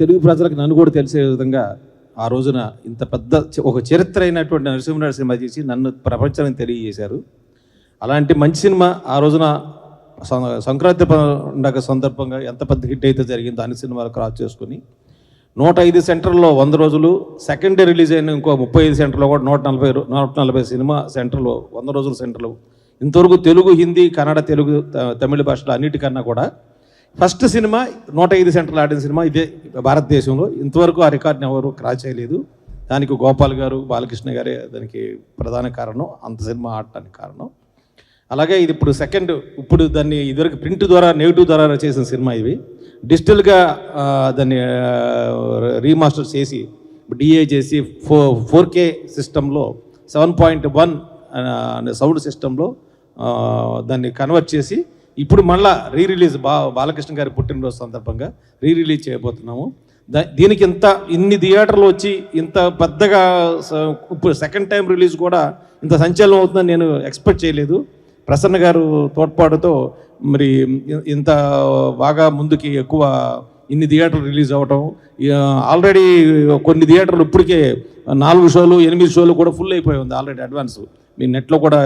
తెలుగు ప్రజలకు నన్ను కూడా తెలిసే విధంగా ఆ రోజున ఇంత పెద్ద ఒక చరిత్ర అయినటువంటి నరసింహనాయుడు సినిమా చేసి నన్ను ప్రపంచానికి తెలియజేశారు. అలాంటి మంచి సినిమా ఆ రోజున సంక్రాంతి పండుగ సందర్భంగా ఎంత పెద్ద హిట్ అయితే జరిగిందో అన్ని సినిమాలు క్రాస్ చేసుకుని 105 సెంటర్లో 100 రోజులు, సెకండ్ డే రిలీజ్ అయిన ఇంకో 35 సెంటర్లో కూడా 140 సినిమా సెంటర్లో 100 రోజుల సెంటర్లు. ఇంతవరకు తెలుగు, హిందీ, కన్నడ, తెలుగు, తమిళ భాషలో అన్నిటికన్నా కూడా ఫస్ట్ సినిమా 105 సెంటర్లు ఆడిన సినిమా ఇదే భారతదేశంలో. ఇంతవరకు ఆ రికార్డుని ఎవరు క్రాస్ చేయలేదు. దానికి గోపాల్ గారు, బాలకృష్ణ గారే దానికి ప్రధాన కారణం, అంత సినిమా ఆడటానికి కారణం. అలాగే ఇది ఇప్పుడు దాన్ని ఇదివరకు ప్రింట్ ద్వారా, నెగిటివ్ ద్వారా చేసిన సినిమా ఇవి డిజిటల్గా దాన్ని రీమాస్టర్ చేసి డిఏ చేసి 4K సిస్టంలో 7.1 సౌండ్ సిస్టంలో దాన్ని కన్వర్ట్ చేసి ఇప్పుడు మళ్ళా రిలీజ్ బాలకృష్ణ గారి పుట్టినరోజు సందర్భంగా రిలీజ్ చేయబోతున్నాము. దీనికి ఇన్ని థియేటర్లు వచ్చి ఇంత పెద్దగా ఇప్పుడు సెకండ్ టైం రిలీజ్ కూడా ఇంత సంచలనం అవుతుందని నేను ఎక్స్పెక్ట్ చేయలేదు. ప్రసన్న గారు తోడ్పాటుతో మరి ఇంత బాగా ముందుకి ఎక్కువ ఇన్ని థియేటర్లు రిలీజ్ అవ్వటం, ఆల్రెడీ కొన్ని థియేటర్లు ఇప్పటికే 4 షోలు 8 షోలు కూడా ఫుల్ అయిపోయి ఉంది ఆల్రెడీ అడ్వాన్స్. మీ నెట్లో కూడా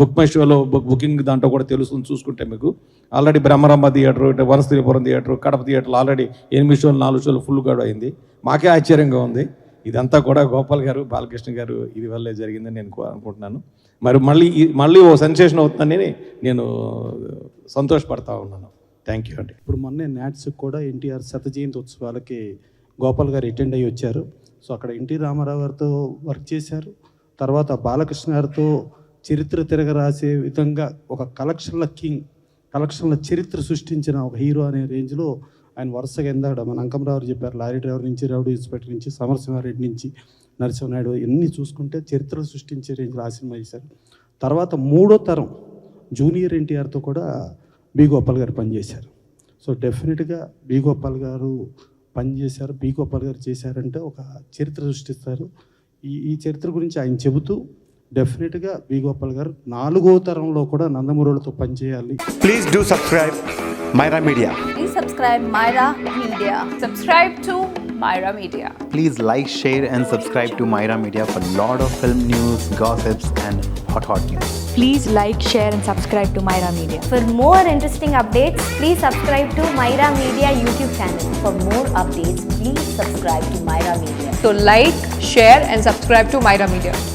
బుక్ మై షోలో బుకింగ్ దాంట్లో కూడా తెలుస్తుంది చూసుకుంటే మీకు. Already Bhramaramba theatre, Vanasthalipuram theatre, Kadapa థియేటర్లు ఆల్రెడీ 8 షోలు 4 షోలు ఫుల్ కూడా అయింది. మాకే ఆశ్చర్యంగా ఉంది. ఇదంతా కూడా గోపాల్ గారు, బాలకృష్ణ గారు ఇది వల్లే జరిగిందని నేను అనుకుంటున్నాను. మరి మళ్ళీ ఓ సెన్సేషన్ అవుతుందని నేను సంతోషపడతా ఉన్నాను. థ్యాంక్ యూ అండి. ఇప్పుడు మొన్నే నాట్స్ కూడా ఎన్టీఆర్ 100వ జయంతి ఉత్సవాలకి గోపాల్ గారు అటెండ్ అయ్యి వచ్చారు. సో అక్కడ ఎన్టీ రామారావు గారితో వర్క్ చేశారు. తర్వాత బాలకృష్ణ గారితో చరిత్ర తిరగరాసే విధంగా ఒక కలెక్షన్ల చరిత్ర సృష్టించిన ఒక హీరో అనే రేంజ్లో ఆయన వరుసగా ఎందాడ మన అంకమరావు చెప్పారు, లారీ డ్రైవర్ నుంచి, రౌడీ ఇన్స్పెక్టర్ నుంచి, సమరసింహారెడ్డి నుంచి, నరసింహనాయుడు ఎన్ని చూసుకుంటే చరిత్రలు సృష్టించే రేంజ్లో ఆ సినిమా చేశారు. తర్వాత 3వ తరం జూనియర్ ఎన్టీఆర్తో కూడా బి గోపాల్ గారు పనిచేశారు. సో డెఫినెట్గా బి గోపాల్ గారు పనిచేశారు, బి గోపాల్ గారు చేశారంటే ఒక చరిత్ర సృష్టిస్తారు. ఈ చరిత్ర గురించి ఆయన చెబుతూ డెఫినెట్గా బి గోపాల్ గారు 4వ తరంలో కూడా నందమూరితో పనిచేయాలి. Please do subscribe Myra Media. Please subscribe Myra Media. Subscribe to Myra Media. Please like, share and subscribe to Myra Media for lot of film news, gossips and hot news. Please like, share and subscribe to Myra Media. For more interesting updates, please subscribe to Myra Media YouTube channel. For more updates, please subscribe to Myra Media. So like, share and subscribe to Myra Media.